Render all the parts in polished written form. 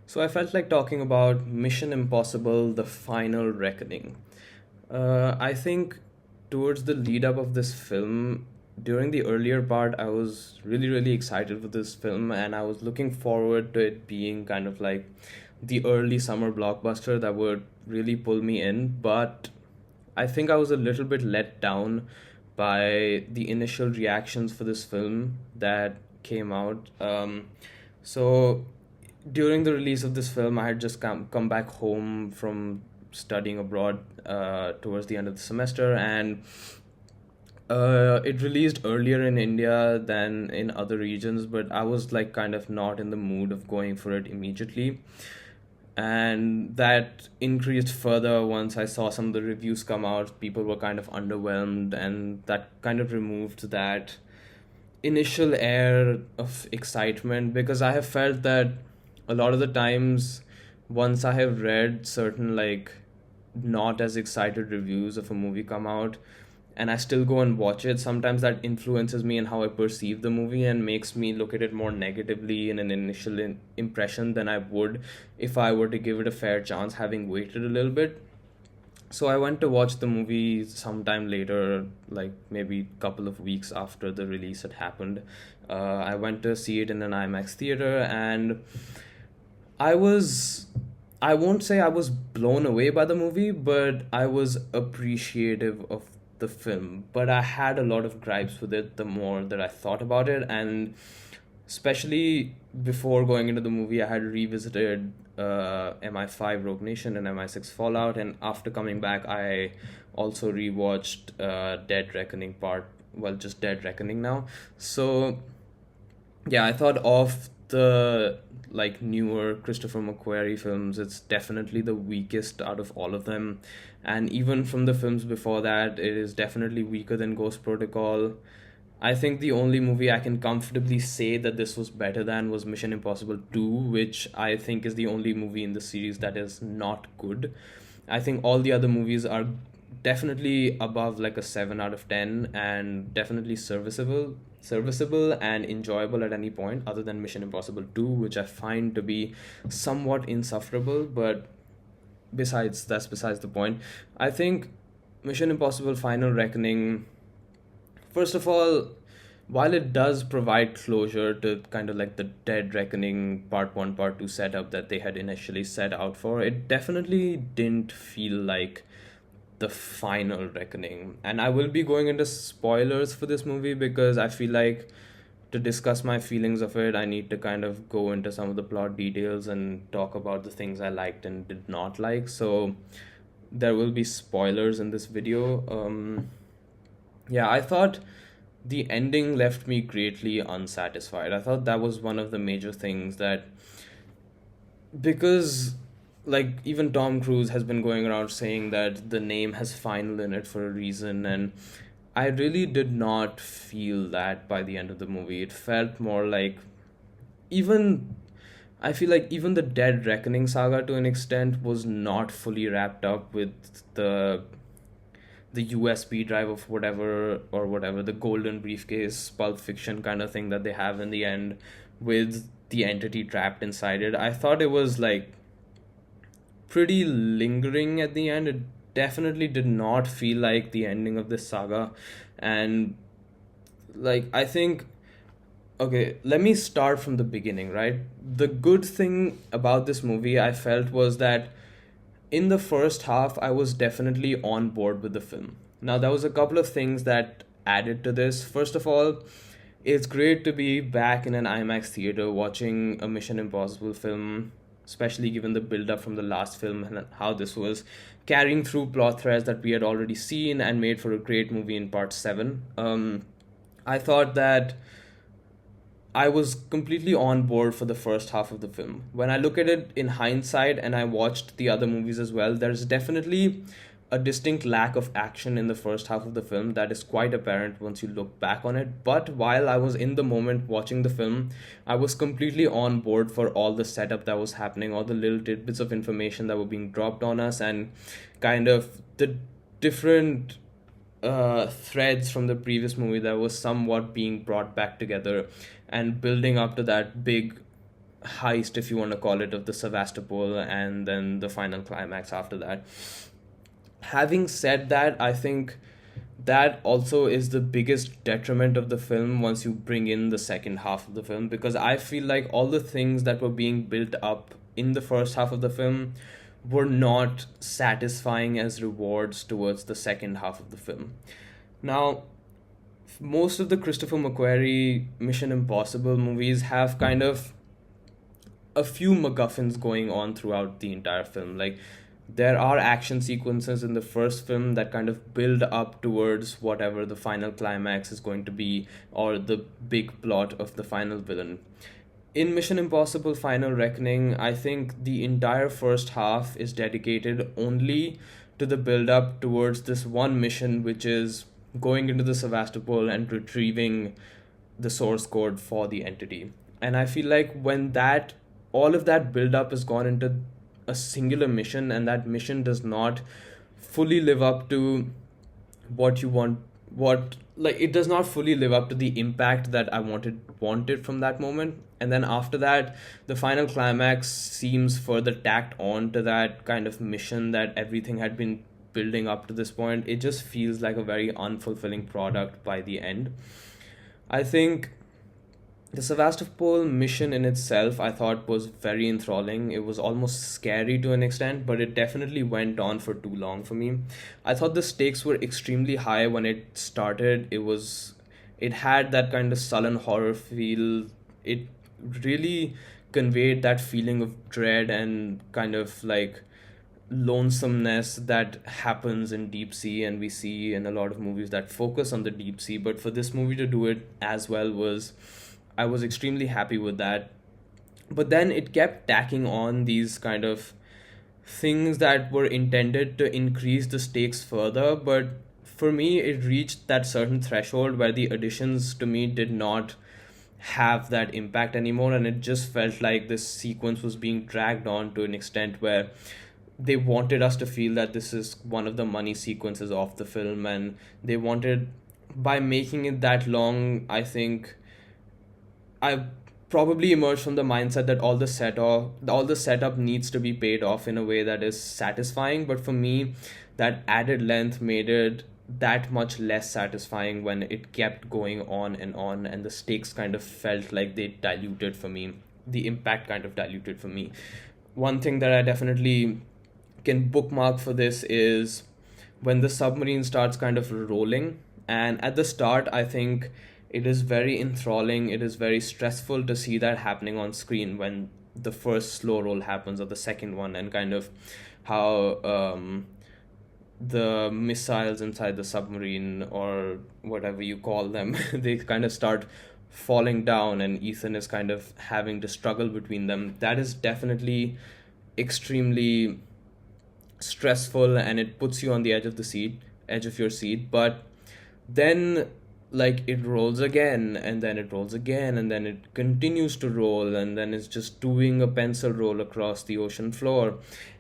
So I felt like talking about Mission Impossible: The Final Reckoning. I think towards the lead up of this film, during the earlier part, I was really excited for this film, and I was looking forward to it being kind of like the early summer blockbuster that would really pull me in. But I think I was a little bit let down by the initial reactions for this film that came out. So during the release of this film, I had just come back home from studying abroad towards the end of the semester, and it released earlier in India than in other regions, but I was like kind of not in the mood of going for it immediately. And that increased further once I saw some of the reviews come out. People were kind of underwhelmed, and that kind of removed that initial air of excitement because I have felt that a lot of the times once I have read certain like not as excited reviews of a movie come out and I still go and watch it, sometimes that influences me in how I perceive the movie and makes me look at it more negatively in an initial impression than I would if I were to give it a fair chance having waited a little bit. So I went to watch the movie sometime later, like maybe a couple of weeks after the release had happened. I went to see it in an IMAX theater, and I was, I won't say I was blown away by the movie, but I was appreciative of the film. But I had a lot of gripes with it the more that I thought about it, and especially before going into the movie, I had revisited MI5 Rogue Nation and MI6 Fallout, and after coming back, I also rewatched Dead Reckoning part. Well, just Dead Reckoning now. So yeah, I thought of the like newer Christopher McQuarrie films, it's definitely the weakest out of all of them. And even from the films before that, it is definitely weaker than Ghost Protocol. I think the only movie I can comfortably say that this was better than was Mission Impossible 2, which I think is the only movie in the series that is not good. I think all the other movies are definitely above like a 7 out of 10 and definitely serviceable and enjoyable at any point other than Mission Impossible 2, which I find to be somewhat insufferable, but that's besides the point. I think Mission Impossible Final Reckoning, first of all, while it does provide closure to kind of like the Dead Reckoning Part 1, Part 2 setup that they had initially set out for, it definitely didn't feel like the final reckoning. And I will be going into spoilers for this movie because I feel like to discuss my feelings of it, I need to kind of go into some of the plot details and talk about the things I liked and did not like. So there will be spoilers in this video. Yeah, I thought the ending left me greatly unsatisfied. I thought that was one of the major things that, because like even Tom Cruise has been going around saying that the name has final in it for a reason, and I really did not feel that by the end of the movie. It felt more like, even I feel like even the Dead Reckoning saga to an extent was not fully wrapped up with the USB drive of whatever the golden briefcase Pulp Fiction kind of thing that they have in the end with the entity trapped inside it. I thought it was like pretty lingering at the end. It definitely did not feel like the ending of this saga. And like I think, okay, let me start from the beginning, right? The good thing about this movie I felt was that in the first half I was definitely on board with the film. Now there was a couple of things that added to this. First of all, it's great to be back in an IMAX theater watching a Mission Impossible film, especially given the build up from the last film and how this was carrying through plot threads that we had already seen and made for a great movie in part 7. I thought that I was completely on board for the first half of the film. When I look at it in hindsight and I watched the other movies as well, there's definitely a distinct lack of action in the first half of the film that is quite apparent once you look back on it. But while I was in the moment watching the film, I was completely on board for all the setup that was happening, all the little tidbits of information that were being dropped on us, and kind of the different threads from the previous movie that was somewhat being brought back together and building up to that big heist, if you want to call it, of the Sevastopol, and then the final climax after that. Having said that, I think that also is the biggest detriment of the film once you bring in the second half of the film, because I feel like all the things that were being built up in the first half of the film were not satisfying as rewards towards the second half of the film. Now, most of the Christopher McQuarrie Mission Impossible movies have kind of a few MacGuffins going on throughout the entire film. Like, there are action sequences in the first film that kind of build up towards whatever the final climax is going to be, or the big plot of the final villain. In Mission Impossible Final Reckoning, I think the entire first half is dedicated only to the build up towards this one mission, which is going into the Sevastopol and retrieving the source code for the entity. And I feel like when that all of that build up is gone into a singular mission, and that mission does not fully live up to what you want, what like it does not fully live up to the impact that I wanted from that moment. And then after that, the final climax seems further tacked on to that kind of mission that everything had been building up to this point. It just feels like a very unfulfilling product by the end. I think the Sevastopol mission in itself, I thought, was very enthralling. It was almost scary to an extent, but it definitely went on for too long for me. I thought the stakes were extremely high when it started. It had that kind of sullen horror feel. It really conveyed that feeling of dread and kind of like lonesomeness that happens in deep sea, and we see in a lot of movies that focus on the deep sea. But for this movie to do it as well, was I was extremely happy with that. But then it kept tacking on these kind of things that were intended to increase the stakes further. But for me, it reached that certain threshold where the additions to me did not have that impact anymore, and it just felt like this sequence was being dragged on to an extent where they wanted us to feel that this is one of the money sequences of the film, and they wanted, by making it that long, I think I probably emerged from the mindset that all the setup needs to be paid off in a way that is satisfying. But for me, that added length made it that much less satisfying when it kept going on, and the stakes kind of felt like they diluted for me. The impact kind of diluted for me. One thing that I definitely can bookmark for this is when the submarine starts kind of rolling. And at the start, I think it is very enthralling. It is very stressful to see that happening on screen when the first slow roll happens, or the second one, and kind of how the missiles inside the submarine, or whatever you call them, they kind of start falling down, and Ethan is kind of having to struggle between them. That is definitely extremely stressful, and it puts you on the edge of your seat. But then, like, it rolls again, and then it rolls again, and then it continues to roll, and then it's just doing a pencil roll across the ocean floor.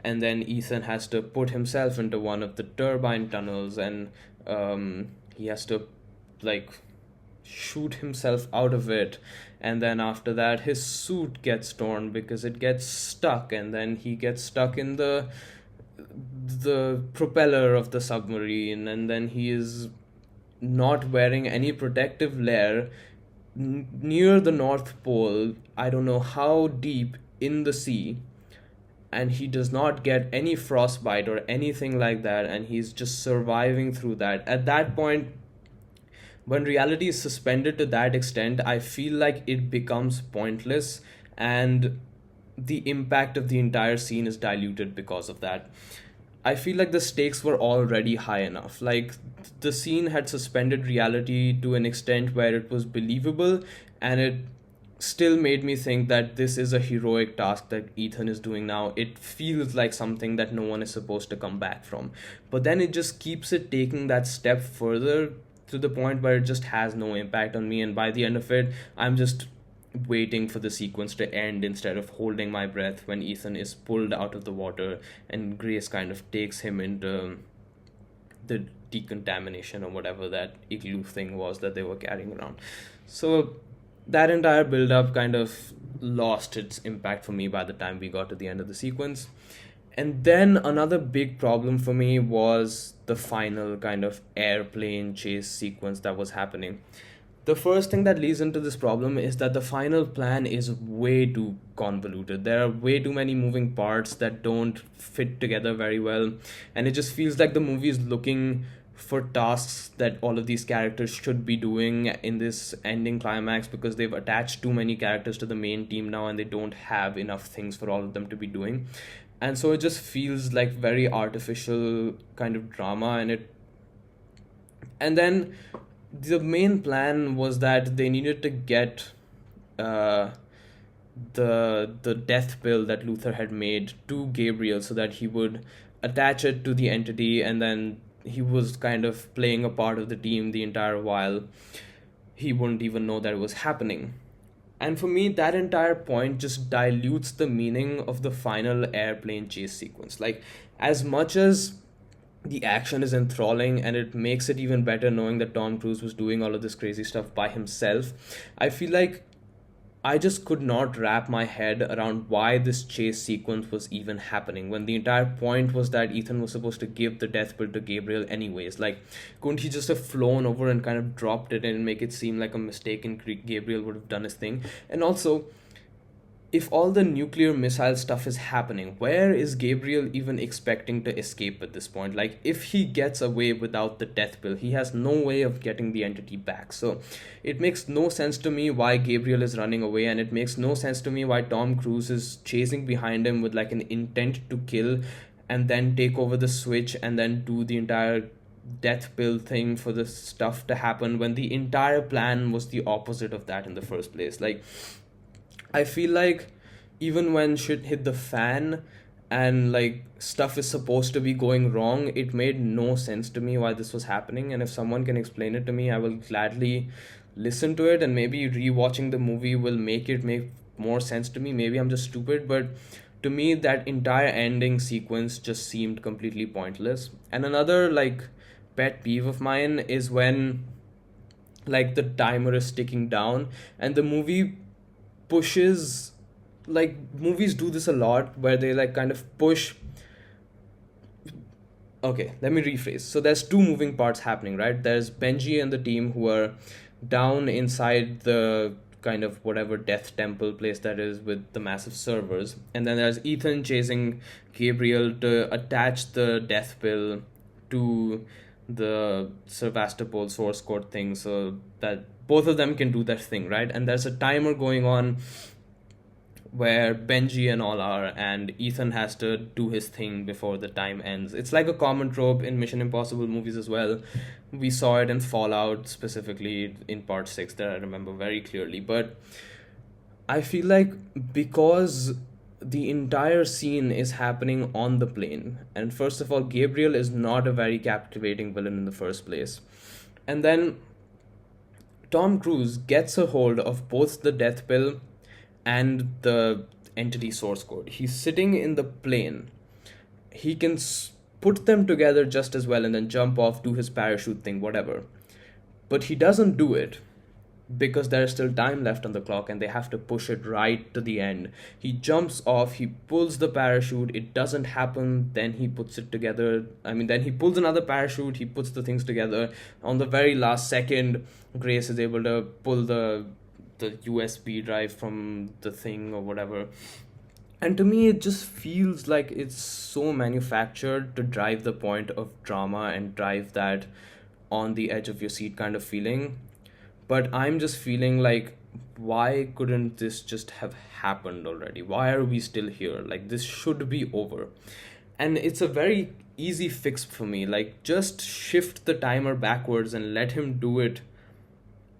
And then Ethan has to put himself into one of the turbine tunnels, and he has to, like, shoot himself out of it. And then after that, his suit gets torn because it gets stuck, and then he gets stuck in the propeller of the submarine, and then he is not wearing any protective layer near the North Pole, I don't know how deep in the sea, and he does not get any frostbite or anything like that, and he's just surviving through that. At that point, when reality is suspended to that extent, I feel like it becomes pointless, and the impact of the entire scene is diluted because of that. I feel like the stakes were already high enough. Like, the scene had suspended reality to an extent where it was believable, and it still made me think that this is a heroic task that Ethan is doing now. It feels like something that no one is supposed to come back from. But then it just keeps it taking that step further to the point where it just has no impact on me, and by the end of it, I'm just waiting for the sequence to end instead of holding my breath when Ethan is pulled out of the water and Grace kind of takes him into the decontamination or whatever that igloo thing was that they were carrying around. So that entire build up kind of lost its impact for me by the time we got to the end of the sequence. And then another big problem for me was the final kind of airplane chase sequence that was happening. The first thing that leads into this problem is that the final plan is way too convoluted. There are way too many moving parts that don't fit together very well, and it just feels like the movie is looking for tasks that all of these characters should be doing in this ending climax, because they've attached too many characters to the main team now and they don't have enough things for all of them to be doing. And so it just feels like very artificial kind of drama, and then the main plan was that they needed to get uh, the death pill that Luther had made to Gabriel so that he would attach it to the entity, and then he was kind of playing a part of the team the entire while. He wouldn't even know that it was happening. And for me, that entire point just dilutes the meaning of the final airplane chase sequence. Like, as much as the action is enthralling and it makes it even better knowing that Tom Cruise was doing all of this crazy stuff by himself, I feel like I just could not wrap my head around why this chase sequence was even happening when the entire point was that Ethan was supposed to give the death pill to Gabriel anyways. Like, couldn't he just have flown over and kind of dropped it and make it seem like a mistake and Gabriel would have done his thing? And also, if all the nuclear missile stuff is happening, where is Gabriel even expecting to escape at this point? Like, if he gets away without the death pill, he has no way of getting the entity back. So it makes no sense to me why Gabriel is running away, and it makes no sense to me why Tom Cruise is chasing behind him with like an intent to kill and then take over the switch and then do the entire death pill thing for the stuff to happen, when the entire plan was the opposite of that in the first place. Like, I feel like even when shit hit the fan and like stuff is supposed to be going wrong, it made no sense to me why this was happening. And if someone can explain it to me, I will gladly listen to it, and maybe rewatching the movie will make it make more sense to me. Maybe I'm just stupid, but to me that entire ending sequence just seemed completely pointless. And another like pet peeve of mine is when like the timer is ticking down and the movie pushes, like movies do this a lot where they like kind of push. Okay, let me rephrase. So there's two moving parts happening, right? There's Benji and the team who are down inside the kind of whatever death temple place that is with the massive servers, and then there's Ethan chasing Gabriel to attach the death pill to the Sevastopol source code thing so that both of them can do their thing, right? And there's a timer going on where Benji and all are, and Ethan has to do his thing before the time ends. It's like a common trope in Mission Impossible movies as well. We saw it in Fallout, specifically in part 6, that I remember very clearly. But I feel like because the entire scene is happening on the plane, and first of all, Gabriel is not a very captivating villain in the first place. And then Tom Cruise gets a hold of both the death pill and the entity source code. He's sitting in the plane. He can put them together just as well and then jump off, do his parachute thing, whatever. But he doesn't do it because there is still time left on the clock and they have to push it right to the end. He jumps off, he pulls the parachute, it doesn't happen, then he puts it together. Then he pulls another parachute, he puts the things together. On the very last second, Grace is able to pull the USB drive from the thing or whatever. And to me, it just feels like it's so manufactured to drive the point of drama and drive that on the edge of your seat kind of feeling. But I'm just feeling like, why couldn't this just have happened already? Why are we still here? Like, this should be over. And it's a very easy fix for me. Like, just shift the timer backwards and let him do it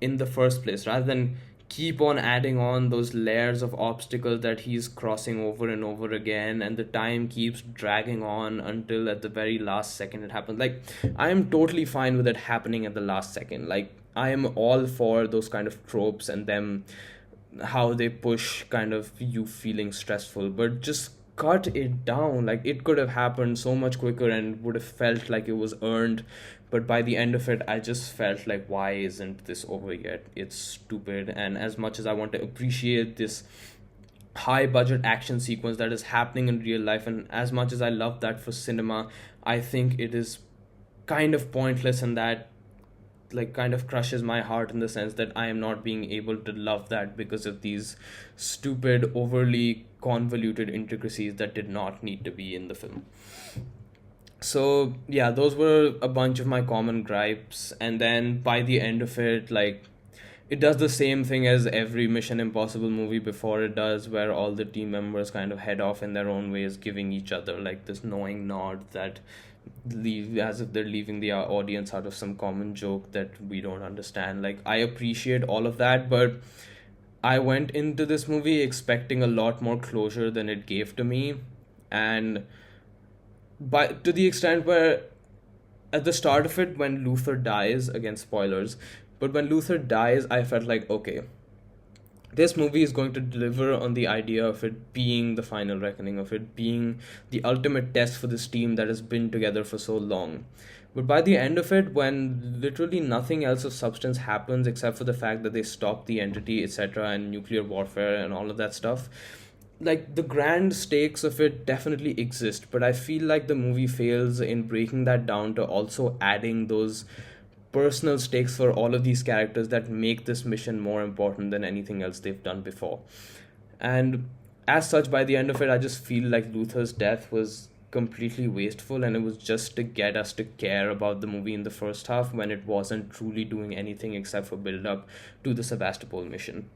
in the first place, rather than keep on adding on those layers of obstacles that he's crossing over and over again, and the time keeps dragging on until at the very last second it happens. Like, I am totally fine with it happening at the last second. Like, I am all for those kind of tropes and them how they push kind of you feeling stressful, but just cut it down. Like, it could have happened so much quicker and would have felt like it was earned. But by the end of it, I just felt like, why isn't this over yet? It's stupid. And as much as I want to appreciate this high budget action sequence that is happening in real life, and as much as I love that for cinema, I think it is kind of pointless, and that like kind of crushes my heart in the sense that I am not being able to love that because of these stupid, overly convoluted intricacies that did not need to be in the film. So yeah, those were a bunch of my common gripes, and then by the end of it, like, it does the same thing as every Mission Impossible movie before it does, where all the team members kind of head off in their own ways, giving each other like this knowing nod that leave as if they're leaving the audience out of some common joke that we don't understand. Like, I appreciate all of that, but I went into this movie expecting a lot more closure than it gave to me, and by to the extent where at the start of it, when Luther dies, again spoilers, but when Luther dies, I felt like, okay, this movie is going to deliver on the idea of it being the final reckoning, of it being the ultimate test for this team that has been together for so long. But by the end of it, when literally nothing else of substance happens except for the fact that they stop the entity, etc., and nuclear warfare and all of that stuff, like, the grand stakes of it definitely exist, but I feel like the movie fails in breaking that down to also adding those personal stakes for all of these characters that make this mission more important than anything else they've done before. And as such, by the end of it, I just feel like Luther's death was completely wasteful, and it was just to get us to care about the movie in the first half when it wasn't truly doing anything except for build up to the Sevastopol mission.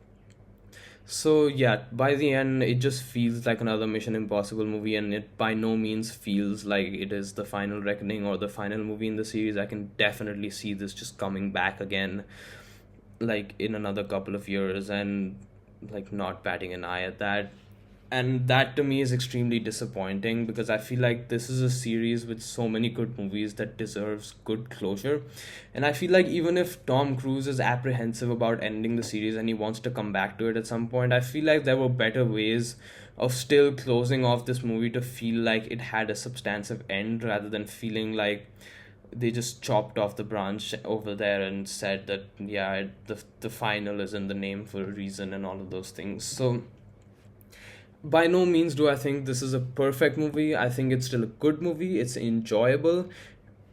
So yeah, by the end, it just feels like another Mission Impossible movie, and it by no means feels like it is the final reckoning or the final movie in the series. I can definitely see this just coming back again, like in another couple of years, and like not batting an eye at that. And that to me is extremely disappointing because I feel like this is a series with so many good movies that deserves good closure. And I feel like even if Tom Cruise is apprehensive about ending the series and he wants to come back to it at some point, I feel like there were better ways of still closing off this movie to feel like it had a substantive end rather than feeling like they just chopped off the branch over there and said that, yeah, the final is in the name for a reason and all of those things. So by no means do I think this is a perfect movie. I think it's still a good movie. It's enjoyable,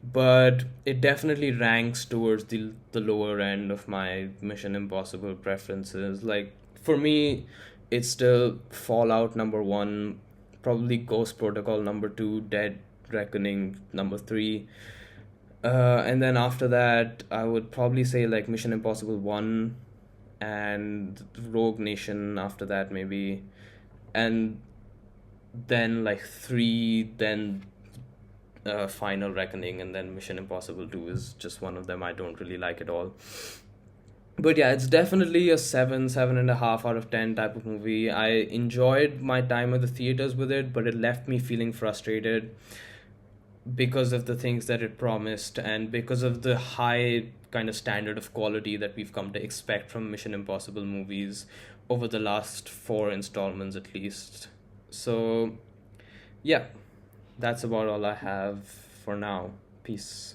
but it definitely ranks towards the lower end of my Mission Impossible preferences. Like, for me, it's still Fallout number one, probably Ghost Protocol number two, Dead Reckoning number three. And then after that, I would probably say like Mission Impossible 1 and Rogue Nation after that, maybe. And then like 3, then Final Reckoning, and then Mission Impossible 2 is just one of them I don't really like at all. But yeah, it's definitely a 7.5 out of 10 type of movie. I enjoyed my time at the theaters with it, but it left me feeling frustrated because of the things that it promised and because of the high kind of standard of quality that we've come to expect from Mission Impossible movies over the last 4 installments at least. So, yeah, that's about all I have for now. Peace.